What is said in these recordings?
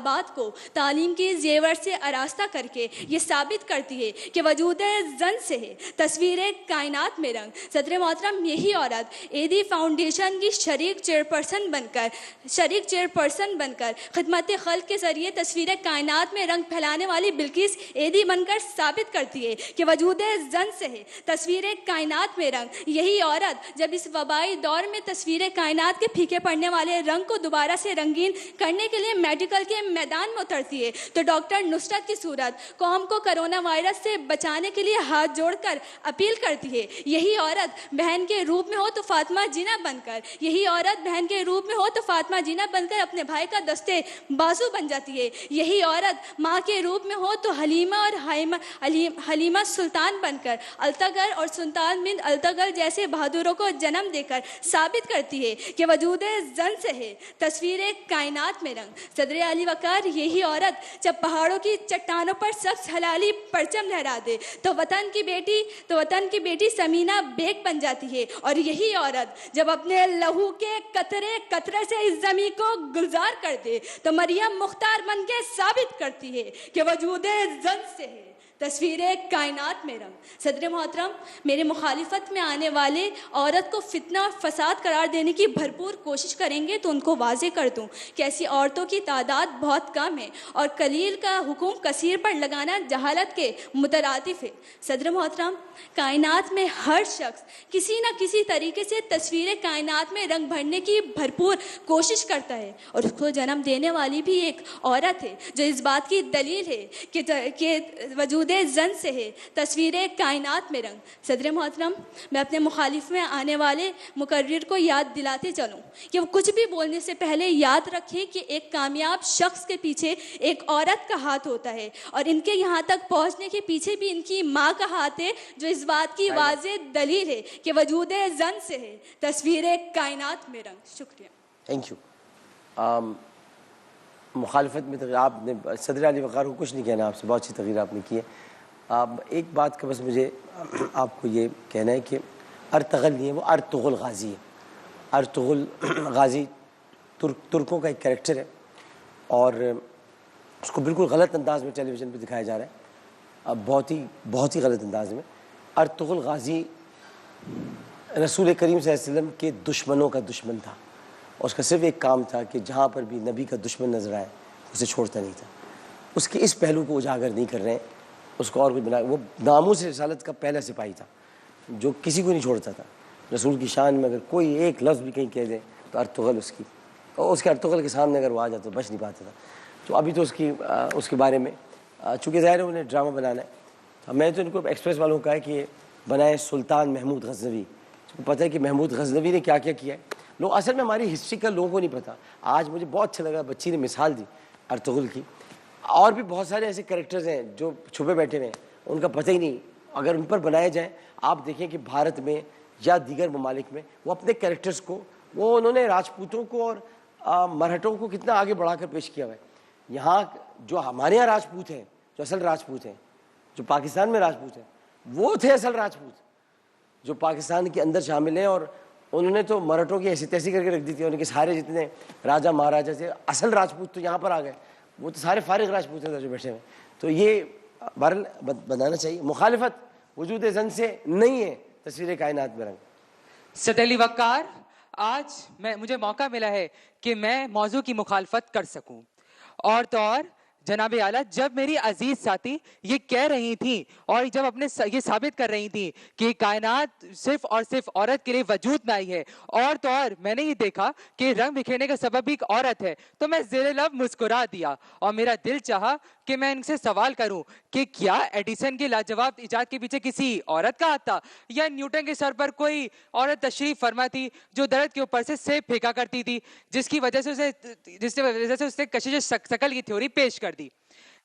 طالبات کو تعلیم کے زیور سے آراستہ کر کے یہ ثابت کرتی ہے کہ وجود زن سے ہے تصویر کائنات میں رنگ. صدر محترم یہی عورت ایدی فاؤنڈیشن کی شریک چیئرپرسن بن کر خدمت خلق کے ذریعے تصویر کائنات میں رنگ پھیلانے والی بلقیس ایدی بن کر ثابت کرتی ہے کہ وجود زن سے ہے تصویر کائنات میں رنگ. یہی عورت جب اس وبائی دور میں تصویر کائنات کے پھیکے پڑنے والے رنگ کو دوبارہ سے رنگین کرنے کے لیے میڈیکل کے میدان میں اترتی ہے تو ڈاکٹر نصرت کی صورت قوم کو کرونا وائرس سے بچانے کے لیے ہاتھ جوڑ کر اپیل کرتی ہے. یہی عورت بہن کے روپ میں ہو تو فاطمہ جینا بن کر اپنے بھائی کا دستے بازو بن جاتی ہے. یہی عورت ماں کے روپ میں ہو تو حلیمہ اور حلیمہ سلطان بن کر التگر اور سلطان بن التگر جیسے بہادروں کو جنم دے کر ثابت کرتی ہے کہ وجود زن سے ہے تصویر کائنات میں رنگ. صدر علی وقار یہی عورت جب پہاڑوں کی چٹانوں پر سبز حلالی پرچم لہرا دے تو وطن کی بیٹی سمینہ بیگ بن جاتی ہے. اور یہی عورت جب اپنے لہو کے قطرے سے اس زمین کو گلزار کر دے تو مریم مختار بن کے ثابت کرتی ہے کہ وجود زن سے ہے تصویر کائنات میں رنگ. صدر محترم میرے مخالفت میں آنے والے عورت کو فتنہ اور فساد قرار دینے کی بھرپور کوشش کریں گے تو ان کو واضح کر دوں کہ ایسی عورتوں کی تعداد بہت کم ہے اور قلیل کا حکم کثیر پر لگانا جہالت کے مترادف ہے. صدر محترم کائنات میں ہر شخص کسی نہ کسی طریقے سے تصویر کائنات میں رنگ بھرنے کی بھرپور کوشش کرتا ہے اور اس کو جنم دینے والی بھی ایک عورت ہے جو اس بات کی دلیل ہے کہ وجود زن سے ہے تصویر کائنات میں رنگ. صدر محترم میں اپنے مخالف میں آنے والے مقرر کو یاد دلاتے چلوں کہ وہ کچھ بھی بولنے سے پہلے یاد رکھیں کہ ایک کامیاب شخص کے پیچھے ایک عورت کا ہاتھ ہوتا ہے اور ان کے یہاں تک پہنچنے کے پیچھے بھی ان کی ماں کا ہاتھ ہے جو اس بات کی واضح دلیل ہے کہ وجود زن سے ہے تصویر کائنات میں رنگ. شکریہ. Thank you. مخالفت میں آپ نے صدر علی وقار کو کچھ نہیں کہنا, آپ سے بہت سی تغیر آپ نے کی ہے. ایک بات کا بس مجھے آپ کو یہ کہنا ہے کہ ارطغرل نہیں ہے, وہ ارطغرل غازی ہے. ارطغرل غازی ترکوں کا ایک کریکٹر ہے اور اس کو بالکل غلط انداز میں ٹیلی ویژن پہ دکھایا جا رہا ہے, بہت ہی غلط انداز میں. ارطغرل غازی رسول کریم صلی اللہ علیہ وسلم کے دشمنوں کا دشمن تھا. اس کا صرف ایک کام تھا کہ جہاں پر بھی نبی کا دشمن نظر آئے اسے چھوڑتا نہیں تھا. اس کے اس پہلو کو اجاگر نہیں کر رہے ہیں, اس کو اور کچھ بنا. وہ ناموس رسالت کا پہلا سپاہی تھا جو کسی کو نہیں چھوڑتا تھا. رسول کی شان میں اگر کوئی ایک لفظ بھی کہیں کہہ دے تو ارطغرل اس کے ارطغرل کے سامنے اگر وہ آ جاتا تو بچ نہیں پاتا تھا. تو ابھی تو اس کے بارے میں چونکہ ظاہر ہے انہیں ڈرامہ بنانا ہے, میں تو ان کو ایکسپریس والوں کو کہا ہے کہ بنائے سلطان محمود غزنوی. اس کو پتہ ہے کہ محمود غزنوی نے کیا کیا کیا ہے. لوگ اصل میں ہماری ہسٹری کا لوگوں کو نہیں پتہ. آج مجھے بہت اچھا لگا بچی نے مثال دی ارطغرل کی. اور بھی بہت سارے ایسے کریکٹرز ہیں جو چھپے بیٹھے ہوئے ہیں, ان کا پتہ ہی نہیں. اگر ان پر بنائے جائیں, آپ دیکھیں کہ بھارت میں یا دیگر ممالک میں وہ اپنے کریکٹرز کو انہوں نے راجپوتوں کو اور مرہٹوں کو کتنا آگے بڑھا کر پیش کیا ہوا ہے. یہاں جو ہمارے یہاں راجپوت ہیں, جو اصل راجپوت ہیں, جو پاکستان میں راجپوت ہیں, وہ تھے اصل راجپوت جو پاکستان کے اندر شامل ہیں. اور انہوں نے تو مرہٹوں کی ایسی تیسی کر کے رکھ دی تھی. ان کے سارے جتنے راجا مہاراجا تھے اصل راجپوت تو یہاں پر آ گئے, وہ تو سارے فارغ راجپوت ہیں جو بیٹھے ہوئے. تو یہ بہرحال بنانا چاہیے. مخالفت وجود زن سے نہیں ہے تصویر کائنات میں رنگ. صدر علی وقار, آج مجھے موقع ملا ہے کہ میں موضوع کی مخالفت کر سکوں. اور تو اور جناب اعلیٰ, جب میری عزیز ساتھی یہ کہہ رہی تھیں اور جب اپنے یہ ثابت کر رہی تھیں کہ کائنات صرف اور صرف عورت کے لیے وجود میں آئی ہے, اور تو اور میں نے یہ دیکھا کہ رنگ بکھیرنے کا سبب بھی ایک عورت ہے, تو میں زیر لب مسکرا دیا. اور میرا دل چاہا کہ میں ان سے سوال کروں کہ کیا ایڈیسن کے لاجواب ایجاد کے پیچھے کسی عورت کا ہاتھ تھا, یا نیوٹن کے سر پر کوئی عورت تشریف فرما تھی جو درخت کے اوپر سے سیب پھینکا کرتی تھی, جس کی وجہ سے اس نے کشش ثقل کی تھیوری پیش کر دی.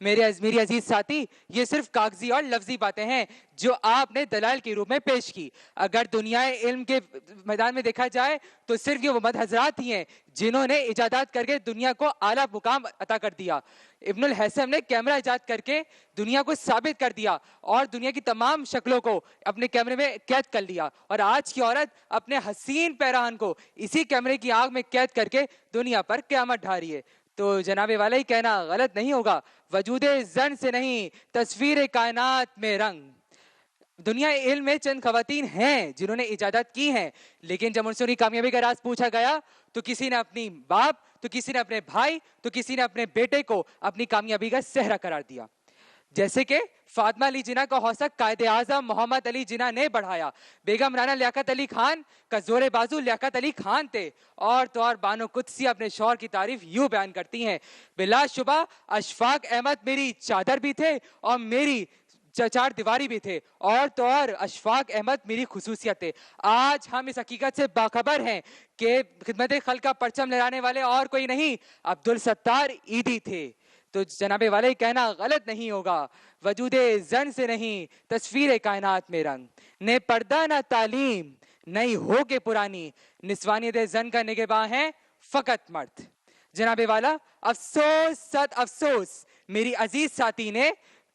میری عزیز ساتھی, یہ صرف کاغذی اور لفظی باتیں ہیں جو آپ نے دلائل کے روپ میں پیش کی. اگر دنیا علم کے میدان میں دیکھا جائے تو صرف یہ وہ مد حضرات ہی ہیں جنہوں نے ایجادات کر کے دنیا کو اعلیٰ مقام عطا کر دیا. ابن الحسن نے کیمرہ ایجاد کر کے دنیا کو ثابت کر دیا اور دنیا کی تمام شکلوں کو اپنے کیمرے میں قید کر لیا. اور آج کی عورت اپنے حسین پیراہن کو اسی کیمرے کی آگ میں قید کر کے دنیا پر قیامت ڈھا رہی ہے. تو جناب والا ہی کہنا غلط نہیں ہوگا، وجود زن سے نہیں تصویر کائنات میں رنگ. دنیا علم میں چند خواتین ہیں جنہوں نے ایجادات کی ہیں، لیکن جب ان سے انہیں کامیابی کا راز پوچھا گیا تو کسی نے اپنی باپ، تو کسی نے اپنے بھائی، تو کسی نے اپنے بیٹے کو اپنی کامیابی کا صحرا قرار دیا. جیسے کہ فاطمہ علی جناح کا حوصلہ قائد اعظم محمد علی جناح نے بڑھایا، بیگم رانا لیاقت علی خان کا زور بازو لیاقت علی خان تھے، اور تو اور بانو قدسی اپنے شوہر کی تعریف یوں بیان کرتی ہیں، بلا شبہ اشفاق احمد میری چادر بھی تھے اور میری چار دیواری بھی تھے، اور تو اور اشفاق احمد میری خصوصیت تھے. آج ہم اس حقیقت سے باخبر ہیں کہ خدمت خلق کا پرچم لہرانے والے اور کوئی نہیں عبدالستار ایدھی تھے. تو جناب والے کہنا غلط نہیں ہوگا، وجود زن سے نہیں تصویر کائنات میں رنگ. نے پردہ نہ تعلیم نئی ہو کے پرانی، نسوانیت زن کا نگہباں ہے فقط مرد. جناب والا افسوس صد افسوس، میری عزیز ساتھی نے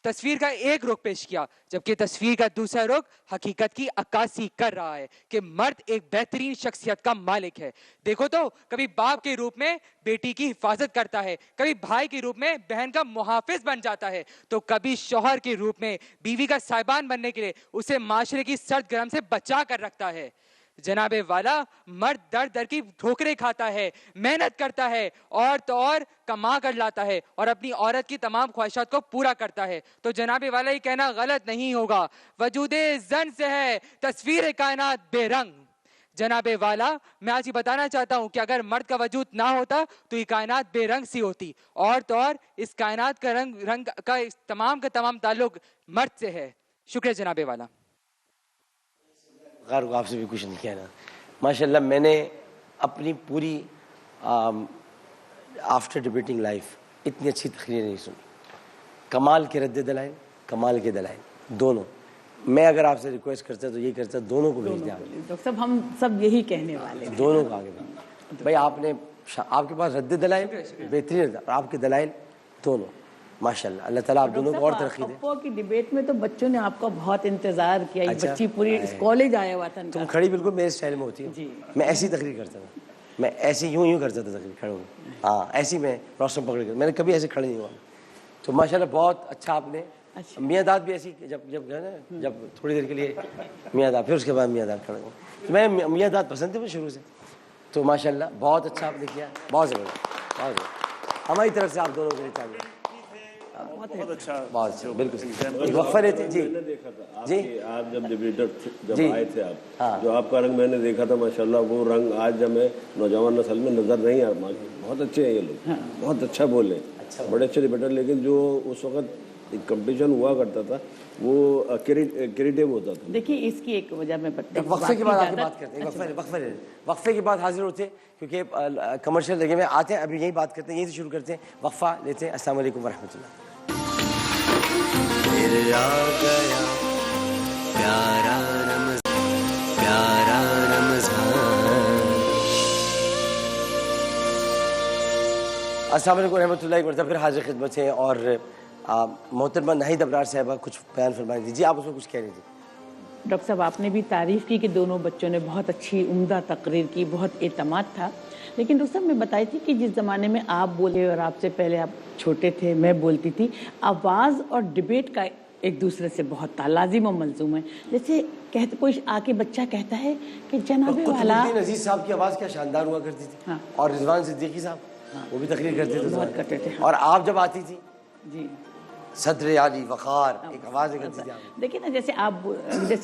تصویر کا ایک رخ پیش کیا، جبکہ تصویر کا دوسرا رخ حقیقت کی عکاسی کر رہا ہے کہ مرد ایک بہترین شخصیت کا مالک ہے. دیکھو تو کبھی باپ کے روپ میں بیٹی کی حفاظت کرتا ہے، کبھی بھائی کے روپ میں بہن کا محافظ بن جاتا ہے، تو کبھی شوہر کے روپ میں بیوی کا سائبان بننے کے لیے اسے معاشرے کی سرد گرم سے بچا کر رکھتا ہے. جناب والا مرد در در کی ٹھوکریں کھاتا ہے، محنت کرتا ہے، اور تو اور کما کر لاتا ہے اور اپنی عورت کی تمام خواہشات کو پورا کرتا ہے. تو جناب والا یہ کہنا غلط نہیں ہوگا، وجود زن سے ہے تصویر کائنات بے رنگ. جناب والا میں آج یہ بتانا چاہتا ہوں کہ اگر مرد کا وجود نہ ہوتا تو یہ کائنات بے رنگ سی ہوتی، اور تو اور اس کائنات کا رنگ کا تمام تعلق مرد سے ہے. شکریہ جناب والا. غیر کو آپ سے بھی کچھ نہیں کہنا. ماشاءاللہ میں نے اپنی پوری آفٹر ڈبیٹنگ لائف اتنی اچھی تقریر نہیں سنی. کمال کے رد دلائل، کمال کے دلائل دونوں. میں اگر آپ سے ریکویسٹ کرتا تو یہ کرتا دونوں کو بھیج دیں. ڈاکٹر صاحب ہم سب یہی کہنے والے ہیں، دونوں کو آگے بھیج. بھائی آپ نے آپ کے پاس رد دلائل بہترین، اور آپ کے دلائل دونوں ماشاءاللہ. اللہ تعالیٰ آپ دونوں کو اور ترقی دے. پپو کی ڈیبیٹ میں تو بچوں نے آپ کا بہت انتظار کیا، یہ بچی پوری کالج آیا ہوا تھا. تم کھڑی بالکل میرے اسٹائل میں ہوتی ہے. میں ایسی تقریر کرتا تھا، میں ایسے یوں کرتا تھا تقریر کھڑے ہوئے. ہاں ایسی میں روشن پکڑ کر، میں نے کبھی ایسے کھڑے نہیں ہوا. تو ماشاءاللہ بہت اچھا آپ نے. میاں داد بھی ایسی جب تھوڑی دیر کے لیے میاں داد، پھر اس کے بعد میاں داد کھڑے ہوئے. میں میاں داد پسند تھے شروع سے. تو ماشاءاللہ بہت اچھا آپ نے کیا، بہت زبردست، بہت زبردست. ہماری طرف سے آپ دونوں کے لیے چاہیے. بہت اچھا، بہت اچھا، بالکل. ایک وقفہ لیتے جی دیکھا تھا جی آپ جب ڈیبیٹر جب آئے تھے آپ، جو آپ کا رنگ میں نے دیکھا تھا ماشاءاللہ، وہ رنگ آج ہمیں نوجوان نسل میں نظر نہیں آ. بہت اچھے ہیں یہ لوگ، بہت اچھا بولے، بڑے اچھے ڈیبیٹر. لیکن جو اس وقت ایک کمپٹیشن ہوا کرتا تھا وہ کریٹیو ہوتا تھا. دیکھیے اس کی ایک وجہ میں وقفے کے بعد آگے بات کرتے ہیں. وقفے کے بعد حاضر ہوتے ہیں کیونکہ کمرشل جگہ میں آتے ہیں. ابھی یہی بات کرتے ہیں، یہیں سے شروع کرتے ہیں. وقفہ لیتے ہیں. السلام علیکم ورحمۃ اللہ. السلام علیکم ورحمۃ اللہ. ایک مرتبہ پھر حاضر خدمت ہے. اور محترمہ ناہید ابرار صاحبہ کچھ بیان فرمائیں تھی. جی آپ اس میں کچھ کہہ رہی تھی. ڈاکٹر صاحب آپ نے بھی تعریف کی کہ دونوں بچوں نے بہت اچھی عمدہ تقریر کی، بہت اعتماد تھا. لیکن ڈاکٹر صاحب میں بتائی تھی کہ جس زمانے میں آپ بولے اور آپ سے پہلے آپ چھوٹے تھے، میں بولتی تھی، آواز اور ڈبیٹ کا ایک دوسرے سے بہت لازم و ملزوم ہے. جیسے کوئی آ کے بچہ کہتا ہے کہ جناب والا عزیز صاحب کی آواز کیا شاندار ہوا کرتی تھی، اور رضوان صدیقی صاحب وہ بھی تقریر کرتے تھے. اور آپ جب آتی تھی جی صدر عالی وقار ایک آواز کرتی تھی. دیکھیں نا جیسے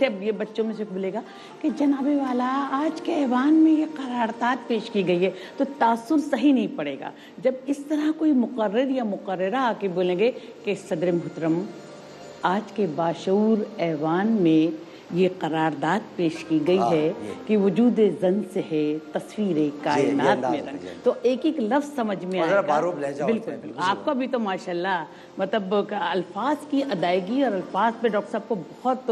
اب یہ بچوں میں سے بولے گا کہ جناب والا آج کے ایوان میں یہ قرارداد پیش کی گئی ہے، تو تاثر صحیح نہیں پڑے گا. جب اس طرح کوئی مقرر یا مقررہ آ کے بولیں گے کہ صدر محترم آج کے باشعور ایوان میں یہ قرارداد پیش کی گئی ہے کہ وجود زن سے ہے تصویر کائنات میں رنگ، تو ایک ایک لفظ سمجھ میں آئے گا. بالکل آپ کا بھی تو ماشاءاللہ مطلب الفاظ کی ادائیگی اور الفاظ پہ ڈاکٹر صاحب کو بہت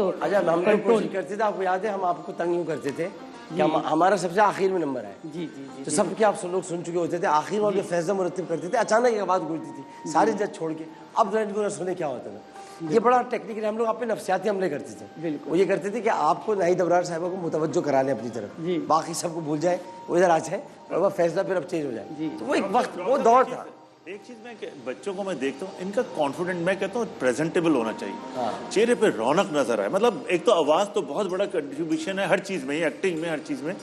ہم کوشش کرتے تھے. آپ کو یاد ہے ہم آپ کو تنگ یوں کرتے تھے کہ ہمارا سب سے آخر میں نمبر ہے. جی جی تو سب کے آپ لوگ سن چکے ہوتے تھے. آخر والے فیضہ مرتب کرتے تھے، اچانک ایک آواز گونجتی تھی سارے جج چھوڑ کے. اب ذرا ان کو سنے کیا ہوتا تھا. یہ بڑا ٹیکنیکل ہم لوگ آپ پہ نفسیاتی حملے کرتے تھے. وہ یہ کرتے تھے کہ آپ کو ناہید ابرار صاحبہ کو متوجہ کرا لیں اپنی طرف، باقی سب کو بھول جائے، وہ ادھر آ جائے اور وہ فیصلہ پھر اب چینج ہو جائے. تو وہ ایک وقت، وہ دور تھا. ایک چیز میں بچوں کو میں دیکھتا ہوں ان کا کانفیڈنٹ میں کہتا ہوں پریزنٹیبل ہونا چاہیے, چہرے پہ رونق نظر آئے. مطلب ایک تو آواز تو بہت بڑا کنٹریبیوشن ہے ہر چیز میں, ایکٹنگ میں, ہر چیز میں,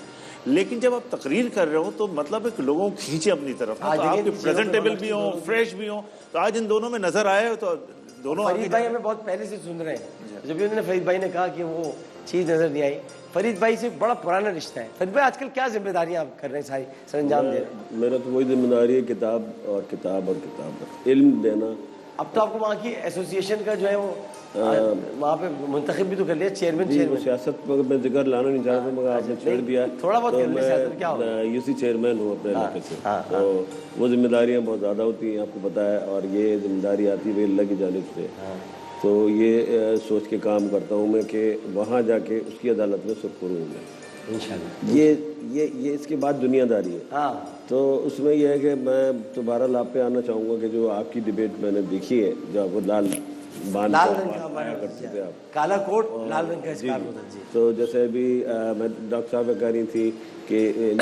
لیکن جب آپ تقریر کر رہے ہو تو مطلب ایک لوگوں کو کھینچے اپنی طرف, تو آپ کے پریزنٹیبل بھی ہوں, فریش بھی ہوں. تو آج ان دونوں میں نظر آئے تو دونوں. فرید بھائی ہمیں بہت پہلے سے سن رہے ہیں, جب بھی انہوں نے فرید بھائی نے کہا کہ وہ چیز نظر نہیں آئی. فرید بھائی سے بڑا پرانا رشتہ ہے. فرید بھائی آج کل کیا ذمہ داریاں آپ کر رہے ہیں, ساری سر انجام دے رہے ہیں؟ میرا تو وہی ذمہ داری ہے, کتاب اور کتاب اور کتاب, علم دینا. اب تو آپ کو وہاں کی ایسوسیشن کا جو ہے وہ وہاں پہ منتخب بھی تو کر لیا, چیئرمین. سیاست میں ذکر لانا نہیں چاہ رہا تھا مگر آپ نے چھیڑ دیا. تھوڑا بہت کر لیں, سیاست کیا ہوگا. میں یو سی چیئرمین ہوں اپنے علاقے سے, تو وہ ذمہ داریاں بہت زیادہ ہوتی ہیں, آپ کو پتہ ہے, اور یہ ذمہ داری آتی ہے اللہ کی جانب سے. تو یہ سوچ کے کام کرتا ہوں میں کہ وہاں جا کے اس کی عدالت میں سرخرو ہوں گا انشاءاللہ. یہ اس کے بعد دنیا داری ہے. تو اس میں یہ ہے کہ میں دوبارہ آپ پہ آنا چاہوں گا کہ جو آپ کی ڈبیٹ میں نے دیکھی ہے, جو آپ لال رنگ کا کرتے تھے آپ, کالا کوٹ لال رنگ کا اسکارف ہوتا ہے. تو جیسے ابھی میں ڈاکٹر صاحب کہہ رہی تھی کہ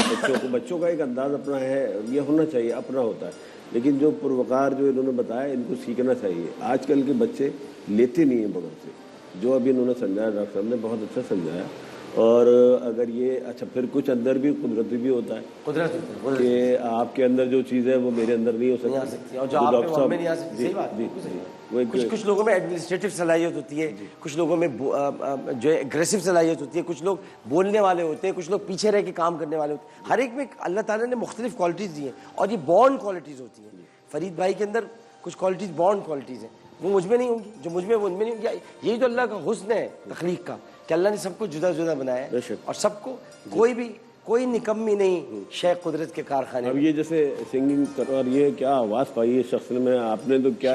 بچوں کا ایک انداز اپنا ہے, یہ ہونا چاہیے, اپنا ہوتا ہے, لیکن جو پروقار جو انہوں نے بتایا ان کو سیکھنا چاہیے. آج کل کے بچے لیتے نہیں ہیں بغیر سے, جو ابھی انہوں نے سمجھایا ڈاکٹر صاحب نے بہت اچھا سمجھایا. اور اگر یہ اچھا پھر کچھ اندر بھی قدرتی بھی ہوتا ہے, قدرت کہ آپ کے اندر جو چیز ہے وہ میرے اندر نہیں ہو سکتی, اور جو آپ میں نہیں آ سکتی. صحیح بات. کچھ لوگوں میں ایڈمنسٹریٹو صلاحیت ہوتی ہے, کچھ لوگوں میں جو ہے ایگریسو صلاحیت ہوتی ہے, کچھ لوگ بولنے والے ہوتے ہیں, کچھ لوگ پیچھے رہ کے کام کرنے والے ہوتے ہیں. ہر ایک میں اللہ تعالیٰ نے مختلف کوالٹیز دی ہیں, اور یہ بانڈ کوالٹیز ہوتی ہیں. فرید بھائی کے اندر کچھ کوالٹیز بانڈ کوالٹیز ہیں, وہ مجھ میں نہیں ہوں گی, جو مجھ میں وہ ان میں نہیں ہوں گی. یہی تو اللہ کا حسن ہے تخلیق کا, کہ اللہ نے سب کو جدا جدا بنایا ہے, اور سب کو کوئی نکمی نہیں شے قدرت کے کارخانے. اب یہ جیسے سنگنگ کر, اور یہ کیا آواز پائی ہے شخص نے, آپ نے تو کیا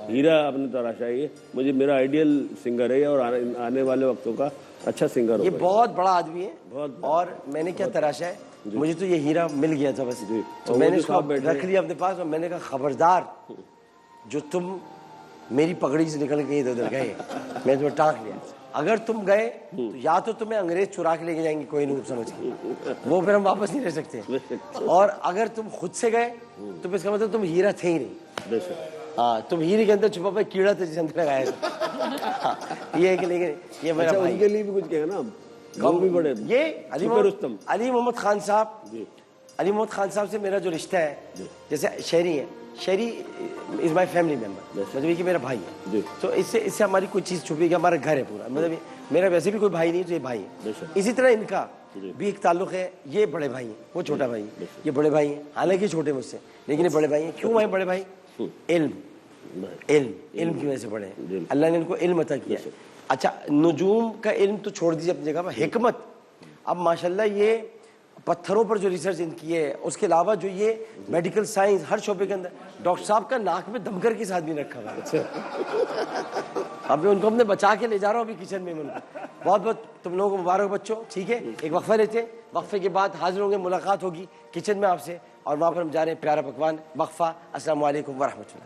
ہیرا آپ نے تراشا. یہ مجھے میرا آئیڈیل سنگر ہے, اور آنے والے وقتوں کا اچھا سنگر. یہ بہت بڑا آدمی ہے, اور میں نے کیا تراشا ہے, مجھے تو یہ ہیرا مل گیا تھا بس, تو میں نے اس کو رکھ لیا اپنے پاس, اور میں نے کہا خبردار جو تم میری پگڑی سے نکل کے ادھر ادھر گئے, میں تمہیں ٹانک لیا. اگر تم گئے تو یا تو تمہیں انگریز چرا کے لے کے جائیں گے کوئی نہیں سمجھ کے, وہ پھر ہم واپس نہیں رہ سکتے, اور اگر تم خود سے گئے تو اس کا مطلب تم ہیرا تھے ہی نہیں. ہاں, تم ہیرے کے اندر چھپا پہ کیڑا تھا جسے اندر لگایا تھا. یہ ہے کہ لیکن یہ میرا ان کے لیے بھی کچھ کہے نا, گاؤں بھی بڑے. یہ علی محمد خان صاحب, علی محمد خان صاحب سے میرا جو رشتہ ہے, جیسے شہری ہے, شہری از مائی فیملی ممبر, مطلب یہ کہ میرا بھائی ہے. تو اس سے ہماری کوئی چیز چھپی, کہ ہمارا گھر ہے پورا, مطلب میرا ویسے بھی کوئی بھائی نہیں, تو یہ بھائی ہے. اسی طرح ان کا بھی ایک تعلق ہے, یہ بڑے بھائی ہیں, وہ چھوٹا بھائی ہے, یہ بڑے بھائی ہیں, حالانکہ چھوٹے مجھ سے, لیکن یہ بڑے بھائی ہیں. کیوں ہیں بڑے بھائی؟ علم کی وجہ سے بڑے ہیں, اللہ نے ان کو علم عطا کیا. اچھا, نجوم کا علم تو چھوڑ دیجیے اپنی جگہ پر, حکمت. اب ماشاءاللہ یہ پتھروں پر جو ریسرچ ان کی ہے, اس کے علاوہ جو یہ میڈیکل سائنس ہر شعبے کے اندر, ڈاکٹر صاحب کا ناک میں دم کر کے ساتھ بھی رکھا ہوا ہے. اب ان کو ہم نے بچا کے لے جا رہا ہوں ابھی کچن میں. بہت بہت تم لوگوں کو مبارک بچوں. ٹھیک ہے, ایک وقفہ لیتے ہیں, وقفے کے بعد حاضر ہوں گے, ملاقات ہوگی کچن میں آپ سے, اور وہاں پر ہم جا رہے ہیں پیارا پکوان. وقفہ. السلام علیکم ورحمۃ اللہ.